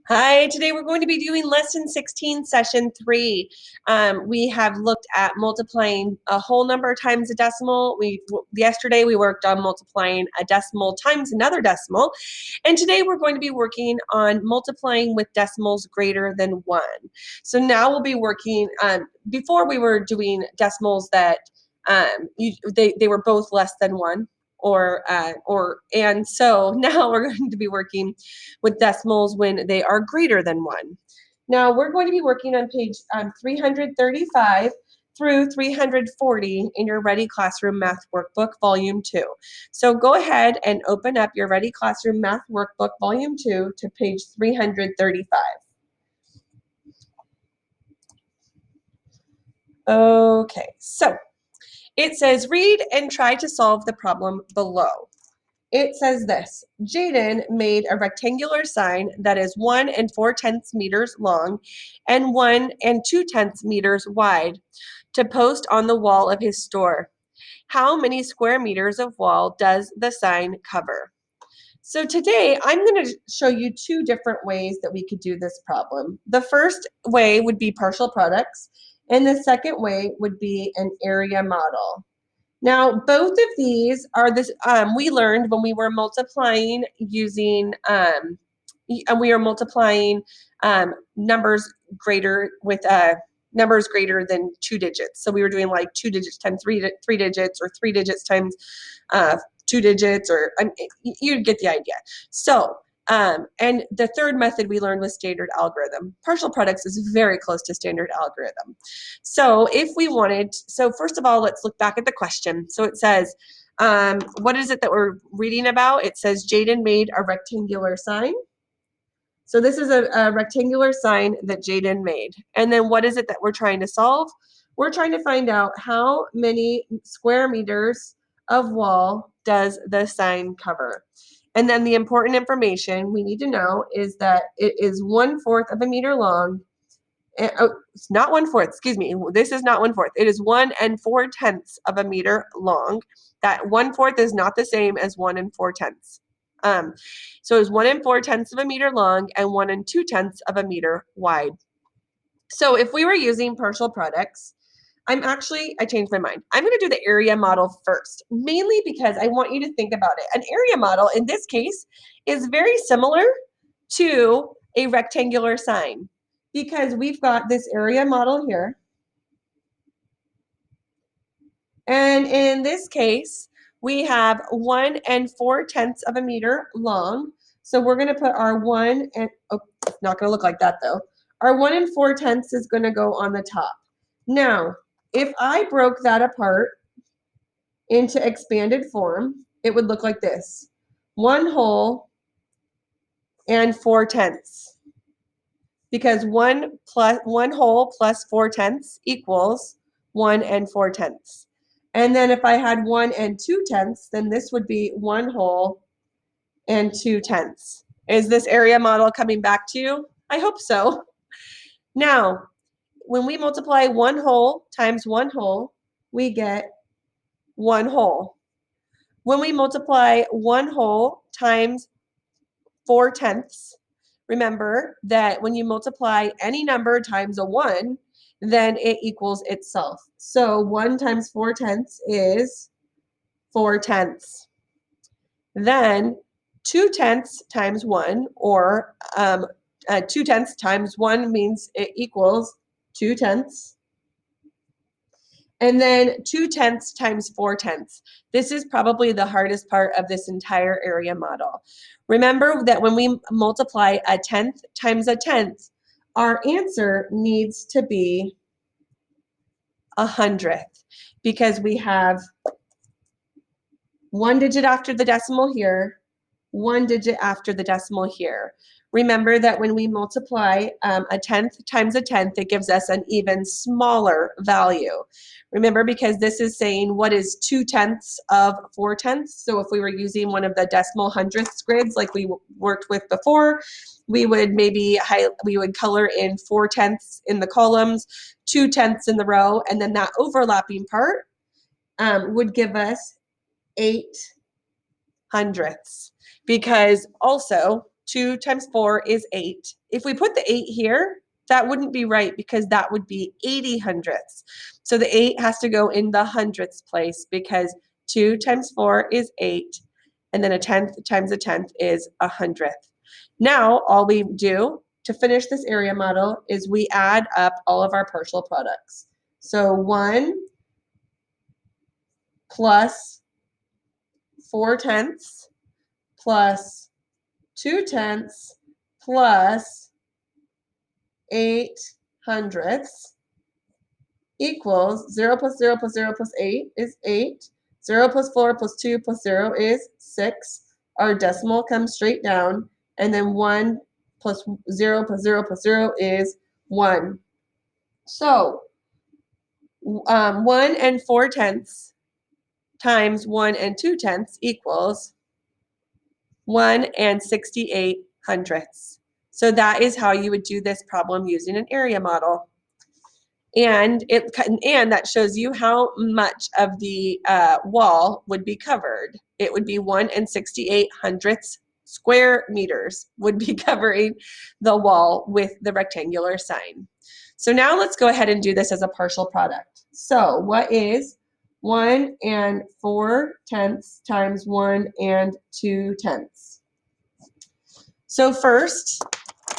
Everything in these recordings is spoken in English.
Hi, today we're going to be doing lesson 16, session 3. We have looked at multiplying a whole number times a decimal. Yesterday we worked on multiplying a decimal times another decimal. And today we're going to be working on multiplying with decimals greater than 1. So now we'll be working, before we were doing decimals that they were both less than 1. And so now we're going to be working with decimals when they are greater than 1. Now we're going to be working on page 335 through 340 in your Ready Classroom Math Workbook, Volume 2. So go ahead and open up your Ready Classroom Math Workbook, Volume 2 to page 335. Okay, so it says, read and try to solve the problem below. It says this: Jaden made a rectangular sign that is 1 4/10 meters long and 1 2/10 meters wide to post on the wall of his store. How many square meters of wall does the sign cover? So today I'm going to show you two different ways that we could do this problem. The first way would be partial products, and the second way would be an area model. Now, both of these are this we learned when we were multiplying using we are multiplying numbers greater with numbers greater than 2 digits. So we were doing like 2 digits times three digits, or 3 digits times 2 digits, or you get the idea. So and the third method we learned was standard algorithm. Partial products is very close to standard algorithm. So if we wanted, so first of all, let's look back at the question. So it says, what is it that we're reading about? It says Jaden made a rectangular sign. So this is a rectangular sign that Jaden made. And then what is it that we're trying to solve? We're trying to find out how many square meters of wall does the sign cover. And then the important information we need to know is that it is 1/4 of a meter long. It's not 1/4, excuse me. This is not 1/4. It is 1 4/10 of a meter long. That 1/4 is not the same as 1 4/10. So it's 1 4/10 of a meter long and 1 2/10 of a meter wide. So if we were using partial products, I changed my mind. I'm going to do the area model first, mainly because I want you to think about it. An area model in this case is very similar to a rectangular sign, because we've got this area model here. And in this case, we have 1 4/10 of a meter long. So we're going to put our 1 and, oh, it's not going to look like that though. Our 1 4/10 is going to go on the top. Now, if I broke that apart into expanded form, it would look like this: 1 whole and 4/10. Because 1 whole plus 4/10 equals 1 4/10. And then if I had 1 2/10, then this would be 1 whole and 2/10. Is this area model coming back to you? I hope so. Now, when we multiply 1 whole times 1 whole, we get 1 whole. When we multiply 1 whole times 4/10, remember that when you multiply any number times a 1, then it equals itself. So 1 times 4/10 is 4/10. Then 2/10 times 1, or 2/10 times 1 means it equals 2/10. And then 2/10 times 4/10. This is probably the hardest part of this entire area model. Remember that when we multiply a 10th times a 10th, our answer needs to be 100th, because we have 1 digit after the decimal here, 1 digit after the decimal here. Remember that when we multiply a 10th times a 10th, it gives us an even smaller value. Remember, because this is saying what is 2/10 of 4/10. So if we were using one of the decimal hundredths grids like we worked with before, we would color in 4/10 in the columns, 2/10 in the row, and then that overlapping part would give us 8 hundredths. Because also 2 times 4 is 8. If we put the 8 here, that wouldn't be right because that would be 80 hundredths. So the 8 has to go in the hundredths place because 2 times 4 is 8, and then a tenth times a tenth is a hundredth. Now, all we do to finish this area model is we add up all of our partial products. So 1 plus 4 tenths plus 2 tenths plus 8 hundredths equals 0 plus 0 plus 0 plus 8 is 8. 0 plus 4 plus 2 plus 0 is 6. Our decimal comes straight down. And then 1 plus 0 plus 0 plus 0 is 1. So 1 and 4 tenths times 1 and 2 tenths equals 1 and 68 hundredths. So that is how you would do this problem using an area model. And that shows you how much of the wall would be covered. It would be 1 and 68 hundredths square meters would be covering the wall with the rectangular sign. So now let's go ahead and do this as a partial product. So what is 1 and 4 tenths times 1 and 2 tenths? So first,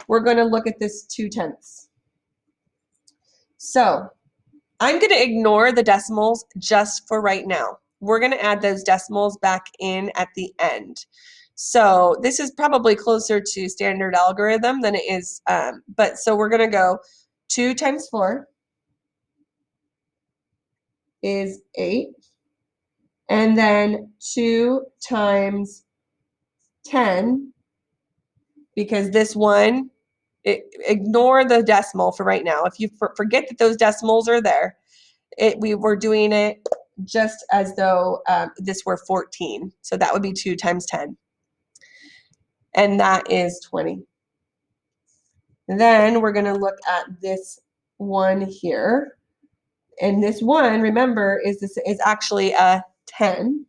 we're going to look at this 2 tenths. So I'm going to ignore the decimals just for right now. We're going to add those decimals back in at the end. So this is probably closer to standard algorithm than it is, so we're going to go 2 times 4 is 8. And then 2 times 10, because this one, ignore the decimal for right now. If you forget that those decimals are there, we were doing it just as though this were 14. So that would be 2 times 10. And that is 20. Then we're going to look at this one here. And this one, remember, is actually a 10.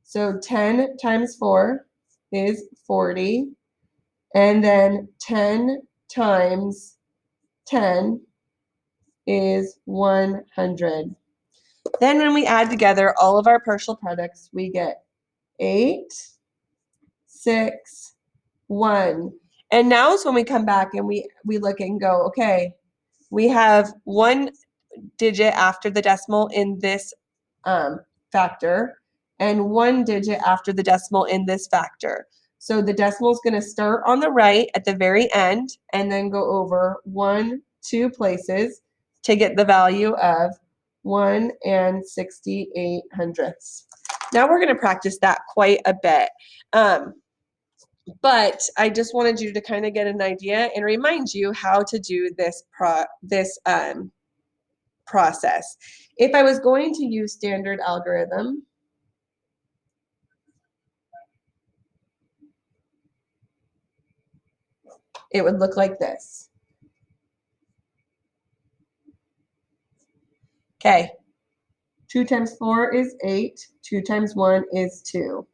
So 10 times 4 is 40. And then 10 times 10 is 100. Then when we add together all of our partial products, we get 8, 6, 1. And now is when we come back and we look and go, okay, we have 1 digit after the decimal in this factor and 1 digit after the decimal in this factor. So the decimal is going to start on the right at the very end and then go over 1, 2 places to get the value of 1 and 68 hundredths. Now we're going to practice that quite a bit. But I just wanted you to kind of get an idea and remind you how to do this process. If I was going to use standard algorithm, it would look like this. Okay, 2 times 4 is 8, 2 times 1 is 2.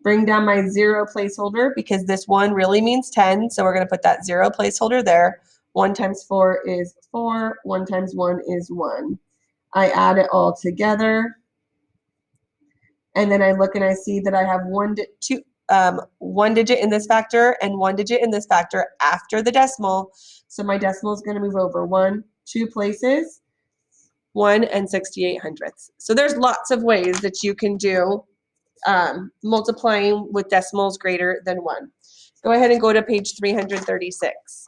Bring down my 0 placeholder because this 1 really means 10, so we're going to put that 0 placeholder there. 1 times 4 is 4, 1 times 1 is 1. I add it all together, and then I look and I see that I have 1 digit in this factor and 1 digit in this factor after the decimal. So my decimal is going to move over 1, 2 places, 1 and 68 hundredths. So there's lots of ways that you can do multiplying with decimals greater than 1. Go ahead and go to page 336.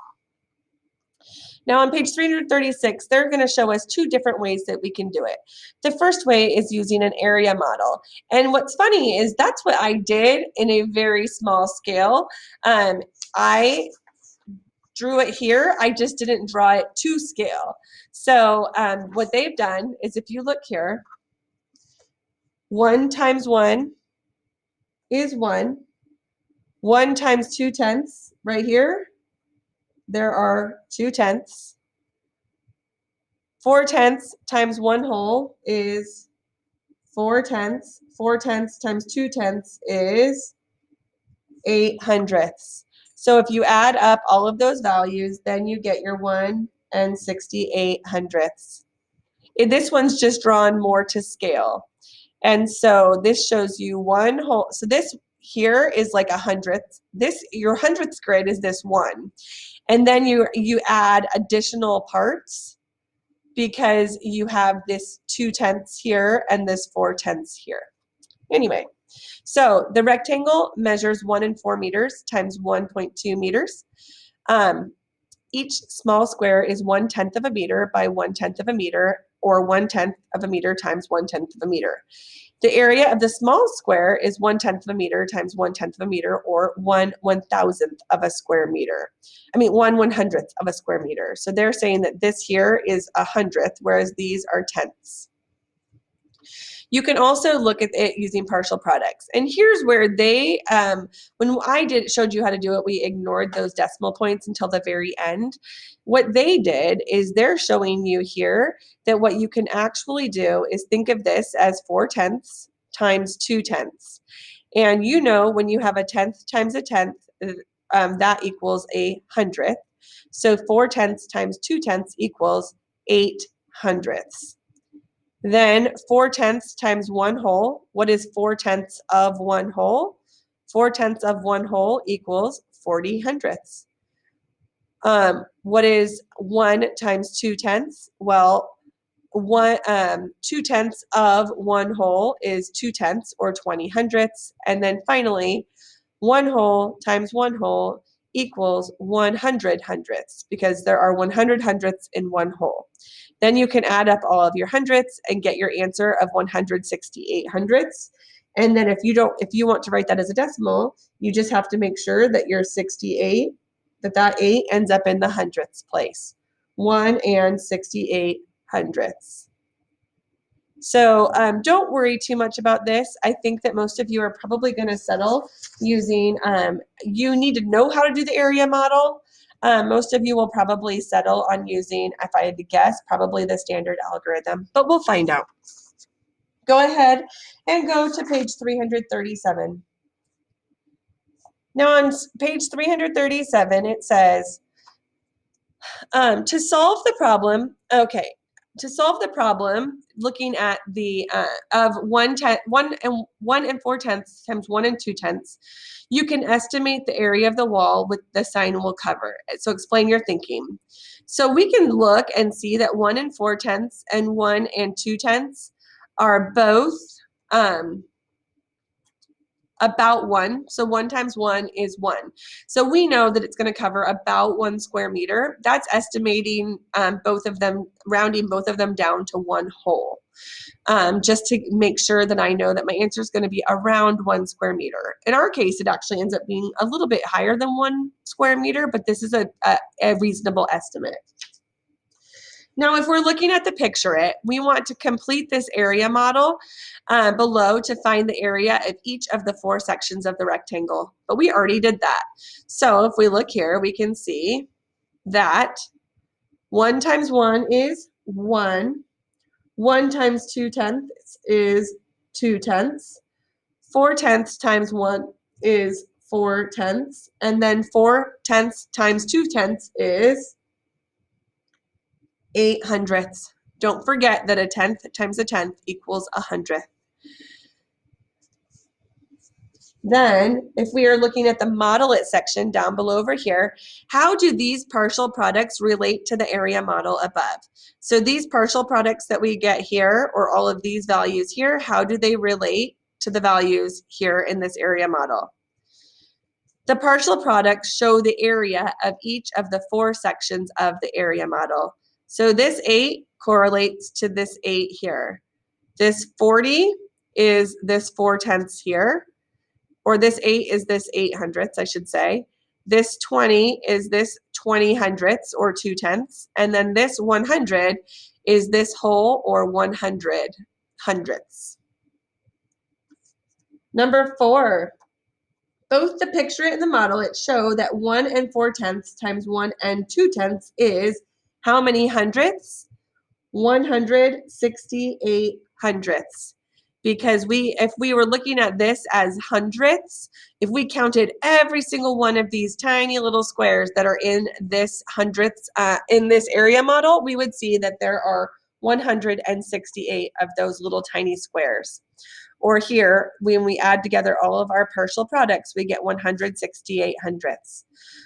Now on page 336, they're going to show us 2 different ways that we can do it. The first way is using an area model. And what's funny is that's what I did in a very small scale. I drew it here, I just didn't draw it to scale. So what they've done is if you look here, 1 times 1 is 1. 1 times 2 tenths, right here, there are 2 tenths. 4 tenths times 1 whole is 4 tenths. 4 tenths times 2 tenths is 8/100ths. So if you add up all of those values, then you get your 1 and 68/100ths. This one's just drawn more to scale. And so this shows you one whole, so this here is like 100th. This, your 100th grid is this one. And then you add additional parts because you have this 2/10ths here and this 4/10ths here. Anyway, so the rectangle measures 1 4 meters times 1.2 meters. Each small square is 1/10 of a meter by 1/10 of a meter, or 1/10 of a meter times 1/10 of a meter. The area of the small square is 1/10 of a meter times 1/10 of a meter, or 1/1000th of a square meter. I mean, 1/100th of a square meter. So they're saying that this here is 100th, whereas these are tenths. You can also look at it using partial products. And here's where they, when I showed you how to do it, we ignored those decimal points until the very end. What they did is they're showing you here that what you can actually do is think of this as 4/10ths times 2/10ths. And you know, when you have a tenth times a tenth, that equals 1/100th. So 4/10ths times 2/10ths equals 8/100ths. Then 4/10ths times 1 whole. What is 4/10ths of 1 whole? 4/10ths of 1 whole equals 40/100ths. What is 1 times 2/10ths? Well, 2/10ths of 1 whole is 2/10ths, or 20/100ths. And then finally, 1 whole times 1 whole equals 100/100ths, because there are 100/100ths in 1 whole. Then you can add up all of your hundredths and get your answer of 168/100ths. And then if you want to write that as a decimal, you just have to make sure that your 68, that 8 ends up in the hundredths place. 1 and 68/100ths. So don't worry too much about this. I think that most of you are probably going to settle using, you need to know how to do the area model. Most of you will probably settle on using, if I had to guess, probably the standard algorithm, but we'll find out. Go ahead and go to page 337. Now on page 337, it says, to solve the problem, looking at the of 1 and 4/10ths times 1 and 2/10ths, you can estimate the area of the wall with the sign will cover. So explain your thinking. So we can look and see that 1 and 4/10ths and 1 and 2/10ths are both about 1. So 1 times 1 is 1. So we know that it's going to cover about 1 square meter. That's estimating both of them, rounding both of them down to 1 whole. Just to make sure that I know that my answer is going to be around 1 square meter. In our case, it actually ends up being a little bit higher than 1 square meter, but this is a reasonable estimate. Now, if we're looking at the picture it, we want to complete this area model below to find the area of each of the 4 sections of the rectangle, but we already did that. So if we look here, we can see that 1 times 1 is 1, 1 times 2/10ths is 2/10ths, 4/10ths times 1 is 4/10ths, and then 4/10ths times 2/10ths is 8/100ths. Don't forget that a tenth times a tenth equals 100th. Then, if we are looking at the model it section down below over here, how do these partial products relate to the area model above? So these partial products that we get here, or all of these values here, how do they relate to the values here in this area model? The partial products show the area of each of the 4 sections of the area model. So this 8 correlates to this 8 here. This 40 is this 4/10ths here, or this 8 is this 8/100ths, I should say. This 20 is this 20/100ths, or 2/10ths, and then this 100 is this whole, or 100/100ths. Number 4. Both the picture and the model it show that 1 and 4/10ths times 1 and 2/10ths is how many hundredths? 168/100ths. because if we were looking at this as hundredths, if we counted every single one of these tiny little squares that are in this hundredths, in this area model, we would see that there are 168 of those little tiny squares. Or here, when we add together all of our partial products, we get 168 hundredths.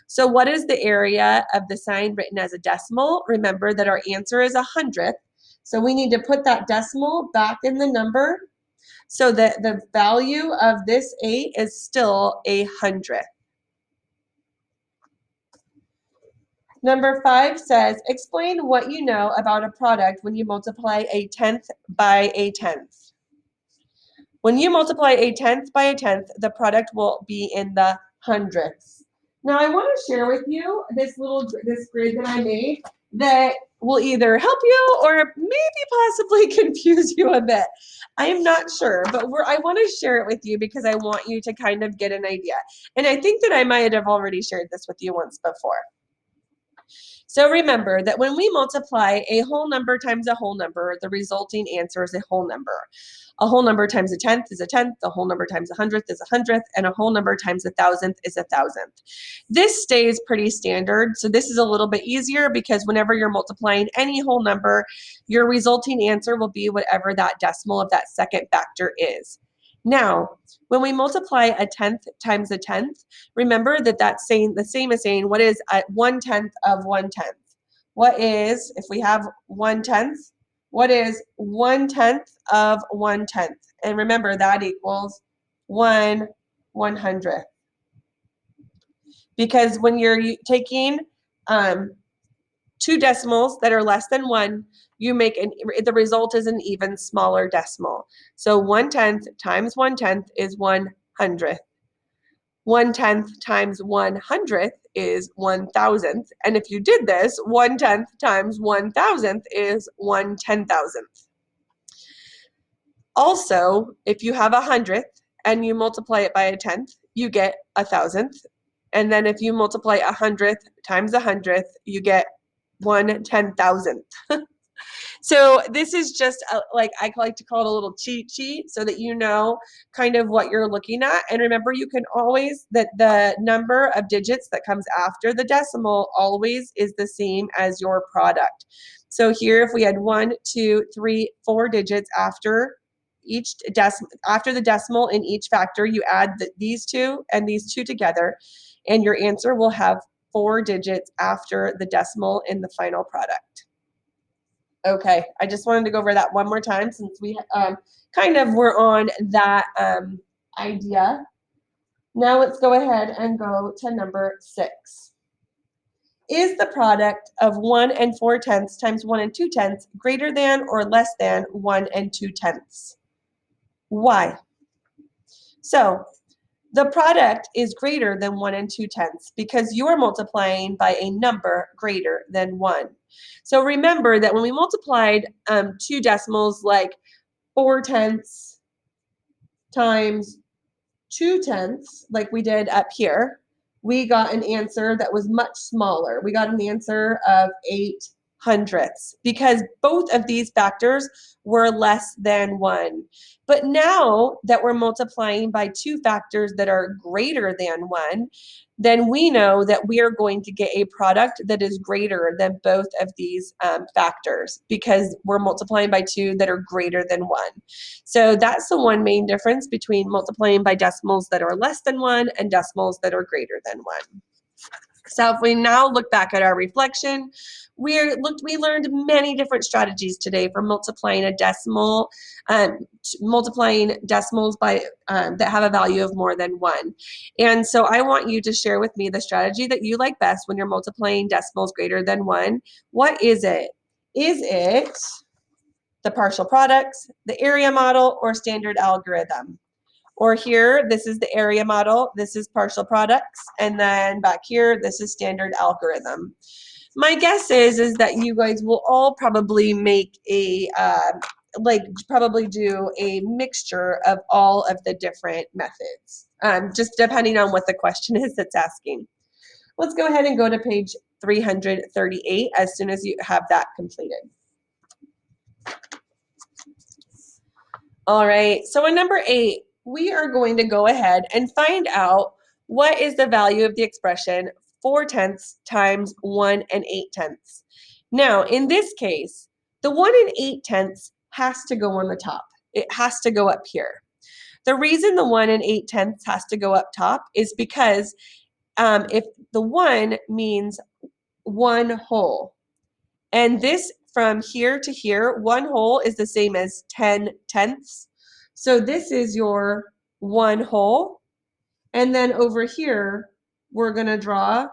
So what is the area of the sign written as a decimal? Remember that our answer is 100th. So we need to put that decimal back in the number so that the value of this 8 is still 100th. Number 5 says, explain what you know about a product when you multiply a tenth by a tenth. When you multiply a tenth by a tenth, the product will be in the hundredths. Now I want to share with you this grid that I made that will either help you or maybe possibly confuse you a bit. I am not sure, but I want to share it with you because I want you to kind of get an idea. And I think that I might have already shared this with you once before. So remember that when we multiply a whole number times a whole number, the resulting answer is a whole number. A whole number times a tenth is a tenth, a whole number times a hundredth is a hundredth, and a whole number times a thousandth is a thousandth. This stays pretty standard, so this is a little bit easier because whenever you're multiplying any whole number, your resulting answer will be whatever that decimal of that second factor is. Now, when we multiply a tenth times a tenth, remember that that's saying the same as saying what is 1/10 of 1/10. What is, if we have 1/10, what is 1/10 of 1/10? And remember that equals 1/100th. Because when you're taking two decimals that are less than 1, you make the result is an even smaller decimal. So 1/10 times 1/10 is 1/100th. 1/10 times 1/100th is 1/1000th. And if you did this, 1/10 times 1/1000th is 1/10,000th. Also, if you have 100th and you multiply it by a tenth, you get 1,000th. And then if you multiply 100th times 100th, you get 1/10,000th. So this is just like I like to call it a little cheat sheet so that you know kind of what you're looking at. And remember, you can always, that the number of digits that comes after the decimal always is the same as your product. So here, if we had 1, 2, 3, 4 digits after after the decimal in each factor, you add these two and these two together, and your answer will have 4 digits after the decimal in the final product. Okay, I just wanted to go over that one more time since we kind of were on that idea. Now let's go ahead and go to number 6. Is the product of 1 4/10 times 1 2/10 greater than or less than 1 2/10? Why? So the product is greater than 1 2/10 because you are multiplying by a number greater than 1. So remember that when we multiplied two decimals like 4/10 times 2/10, like we did up here, we got an answer that was much smaller. We got an answer of 8/100ths because both of these factors were less than 1. But now that we're multiplying by two factors that are greater than 1, then we know that we are going to get a product that is greater than both of these factors because we're multiplying by two that are greater than 1. So that's the one main difference between multiplying by decimals that are less than 1 and decimals that are greater than 1. So if we now look back at our reflection, we learned many different strategies today for multiplying a decimal, multiplying decimals by that have a value of more than 1. And so I want you to share with me the strategy that you like best when you're multiplying decimals greater than 1. What is it? Is it the partial products, the area model, or standard algorithm? Or here, this is the area model, this is partial products, and then back here, this is standard algorithm. My guess is that you guys will all probably make a, probably do a mixture of all of the different methods, just depending on what the question is that's asking. Let's go ahead and go to page 338 as soon as you have that completed. All right, so in number 8, we are going to go ahead and find out what is the value of the expression 4/10 times 1 and 8/10. Now, in this case, the 1 and 8/10 has to go on the top. It has to go up here. The reason the 1 and 8/10 has to go up top is because if the 1 means 1 whole, and this from here to here, 1 whole is the same as 10/10. So this is your 1 whole. And then over here, we're going to draw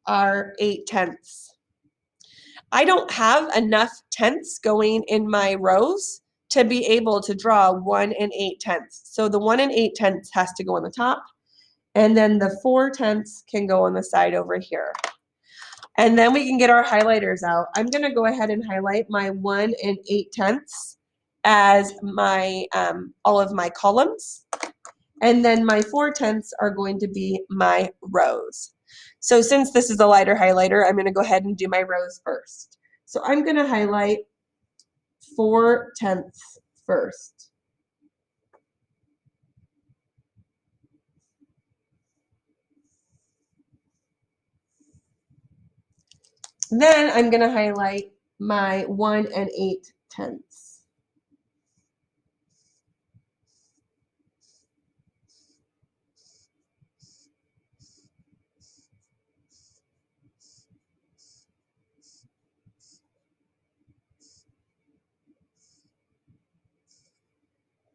our 8/10. I don't have enough tenths going in my rows to be able to draw 1 and 8/10. So the 1 and 8/10 has to go on the top. And then the 4/10 can go on the side over here. And then we can get our highlighters out. I'm going to go ahead and highlight my 1 and 8/10 as my all of my columns. And then my 4/10 are going to be my rows. So since this is a lighter highlighter, I'm going to go ahead and do my rows first. So I'm going to highlight 4/10 first. Then I'm going to highlight my 1 and 8/10.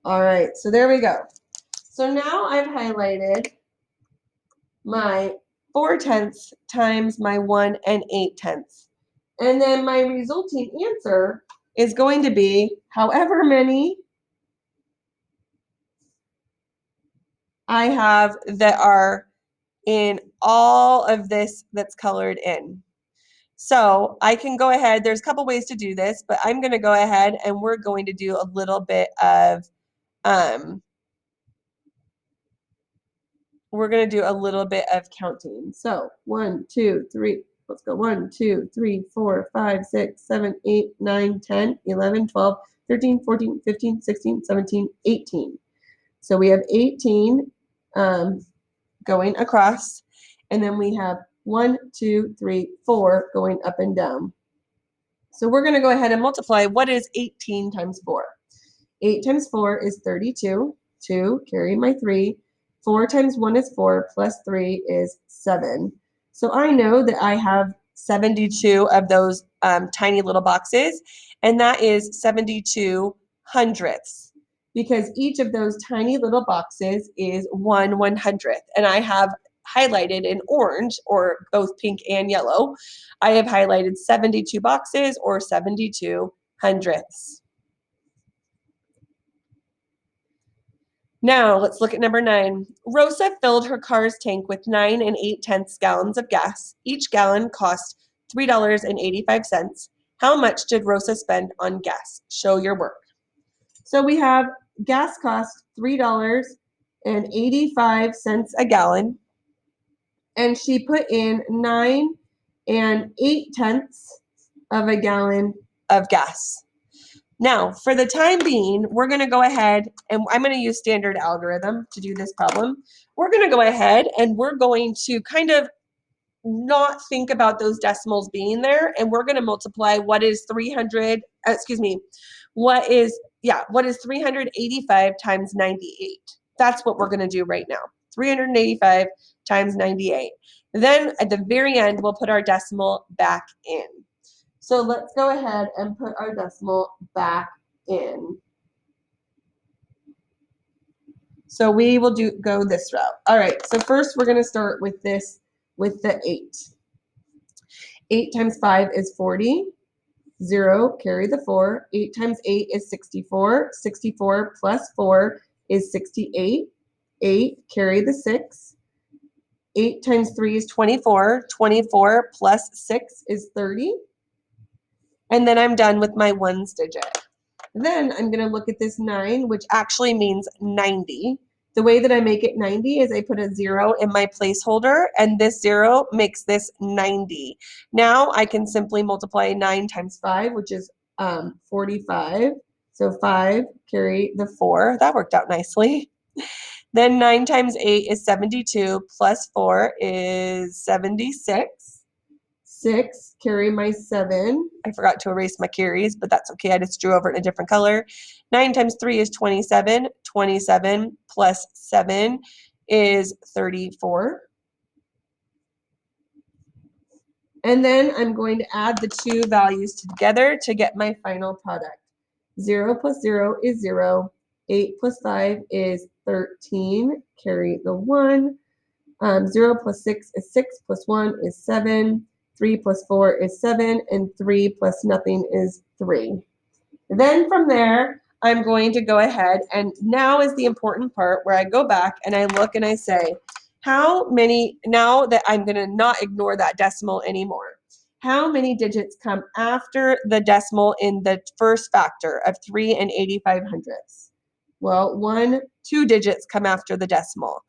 All right, so there we go. So now I've highlighted my 4/10 times my 1 and 8/10. And then my resulting answer is going to be however many I have that are in all of this that's colored in. So I can go ahead, there's a couple ways to do this, but I'm going to go ahead and we're going to do a little bit of counting. So 1, 2, 3, let's go 1, 2, 3, 4, 5, 6, 7, 8, 9, 10, 11, 12, 13, 14, 15, 16, 17, 18. So we have 18 going across, and then we have 1, 2, 3, 4 going up and down. So we're going to go ahead and multiply. What is 18 times 4? 8 times 4 is 32. 2, carry my 3. 4 times 1 is 4, plus 3 is 7. So I know that I have 72 of those tiny little boxes, and that is 72 hundredths, because each of those tiny little boxes is 1/100th. And I have highlighted in orange, or both pink and yellow, I have highlighted 72 boxes, or 72 hundredths. Now let's look at number 9. Rosa filled her car's tank with 9 and 8/10 gallons of gas. Each gallon cost $3.85. How much did Rosa spend on gas? Show your work. So we have gas cost $3.85 a gallon, and she put in 9 and 8/10 of a gallon of gas. Now, for the time being, we're going to go ahead, and I'm going to use standard algorithm to do this problem. We're going to go ahead and we're going to kind of not think about those decimals being there, and we're going to multiply what is 385 times 98. That's what we're going to do right now. 385 times 98. Then at the very end, we'll put our decimal back in. So let's go ahead and put our decimal back in. So we will go this route. All right, so first we're going to start with this, with the 8. 8 times 5 is 40. 0, carry the 4. 8 times 8 is 64. 64 plus 4 is 68. 8, carry the 6. 8 times 3 is 24. 24 plus 6 is 30. And then I'm done with my ones digit. Then I'm going to look at this 9, which actually means 90. The way that I make it 90 is I put a 0 in my placeholder, and this 0 makes this 90. Now I can simply multiply 9 times 5, which is 45. So 5, carry the 4. That worked out nicely. Then 9 times 8 is 72, plus 4 is 76. 6, carry my 7. I forgot to erase my carries, but that's okay. I just drew over it in a different color. 9 times 3 is 27. 27 plus 7 is 34. And then I'm going to add the two values together to get my final product. 0 plus 0 is 0. 8 plus 5 is 13. Carry the 1. 0 plus 6 is 6, plus 1 is 7. 3 plus 4 is 7, and 3 plus nothing is 3. Then from there, I'm going to go ahead, and now is the important part where I go back and I look and I say, how many, now that I'm going to not ignore that decimal anymore, how many digits come after the decimal in the first factor of 3 and 85/100ths? Well, 2 digits come after the decimal.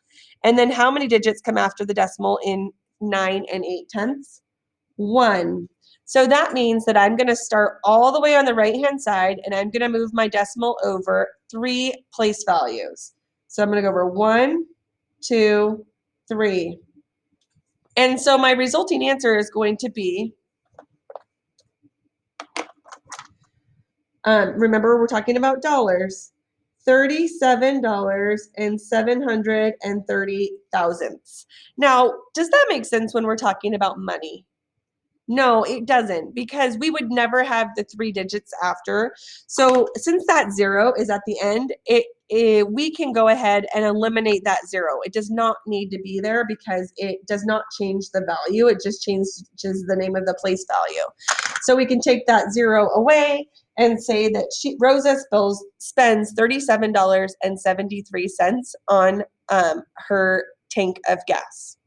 And then how many digits come after the decimal in 9 and 8/10ths? 1. So that means that I'm going to start all the way on the right-hand side, and I'm going to move my decimal over 3 place values. So I'm going to go over 1, 2, 3. And so my resulting answer is going to be, remember we're talking about dollars, $37.730. Now, does that make sense when we're talking about money? No, it doesn't, because we would never have the 3 digits after. So since that 0 is at the end, we can go ahead and eliminate that 0. It does not need to be there because it does not change the value. It just changes the name of the place value. So we can take that 0 away and say that Rosa spends $37.73 on her tank of gas.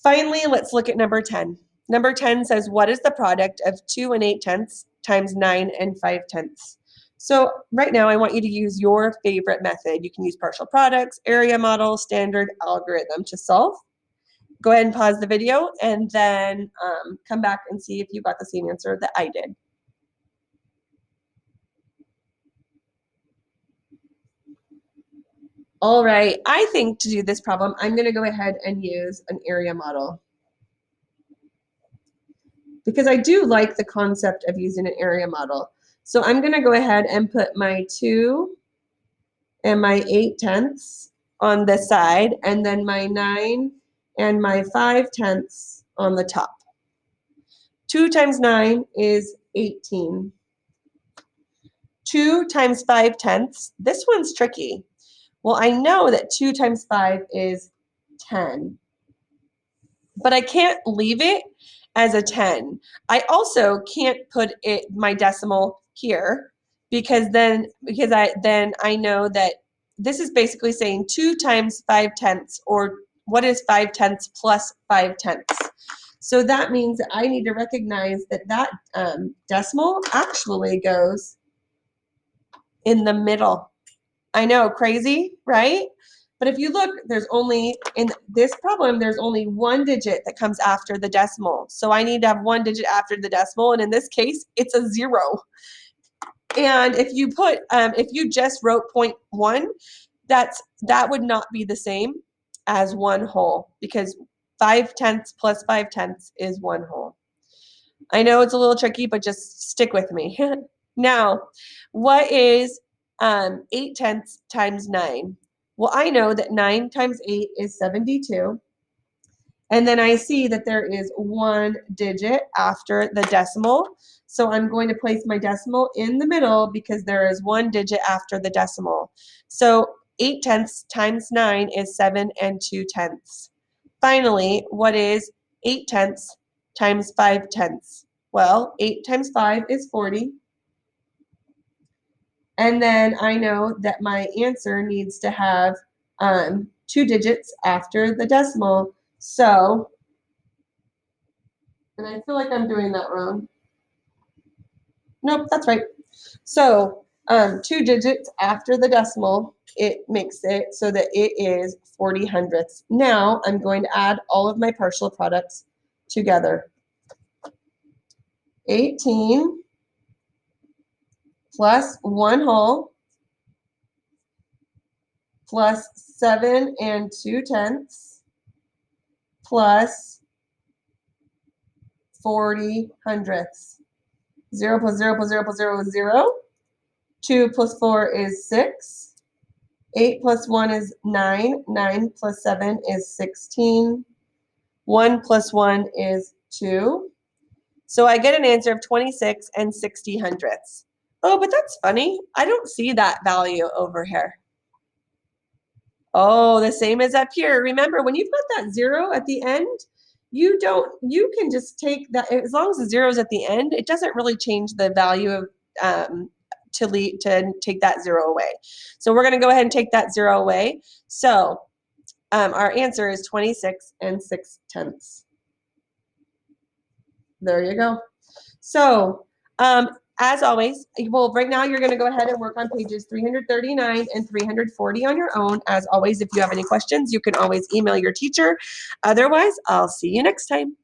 Finally, let's look at number 10. Number 10 says, what is the product of 2 and 8/10ths times 9 and 5/10ths? So right now I want you to use your favorite method. You can use partial products, area model, standard, algorithm to solve. Go ahead and pause the video and then come back and see if you got the same answer that I did. All right, I think to do this problem, I'm going to go ahead and use an area model, because I do like the concept of using an area model. So I'm going to go ahead and put my 2 and my 8/10ths on the side, and then my 9 and my 5/10ths on the top. 2 times 9 is 18. 2 times 5/10ths, this one's tricky. Well, I know that 2 times 5 is 10, but I can't leave it as a 10. I also can't put my decimal here, because then I know that this is basically saying 2 times 5/10ths, or what is 5/10ths plus 5/10ths. So that means that I need to recognize that decimal actually goes in the middle. I know, crazy, right? But if you look, in this problem, there's only 1 digit that comes after the decimal. So I need to have 1 digit after the decimal, and in this case, it's a 0. And if you just wrote 0.1, that would not be the same as 1 whole, because 5/10ths plus 5/10ths is 1 whole. I know it's a little tricky, but just stick with me. Now, what is 8/10ths times 9? Well, I know that 9 times 8 is 72. And then I see that there is 1 digit after the decimal. So I'm going to place my decimal in the middle because there is 1 digit after the decimal. So 8/10ths times 9 is 7 2/10ths. Finally, what is 8/10ths times 5/10ths? Well, 8 times 5 is 40. And then I know that my answer needs to have 2 digits after the decimal. So, and I feel like I'm doing that wrong. Nope, that's right. So 2 digits after the decimal, it makes it so that it is 40/100ths. Now I'm going to add all of my partial products together. 18 plus 1 whole plus 7 2/10 plus 40 hundredths. 0 plus 0 plus 0 plus 0 is 0. 2 plus 4 is 6. 8 plus 1 is 9. 9 plus 7 is 16. 1 plus 1 is 2. So I get an answer of 26 and 60 hundredths. Oh, but that's funny. I don't see that value over here. Oh, the same as up here. Remember, when you've got that 0 at the end, you can just take that, as long as the 0 is at the end, it doesn't really change the value of to take that 0 away. So we're going to go ahead and take that 0 away. So our answer is 26 and 6/10. There you go. So as always, well, right now you're going to go ahead and work on pages 339 and 340 on your own. As always, if you have any questions, you can always email your teacher. Otherwise, I'll see you next time.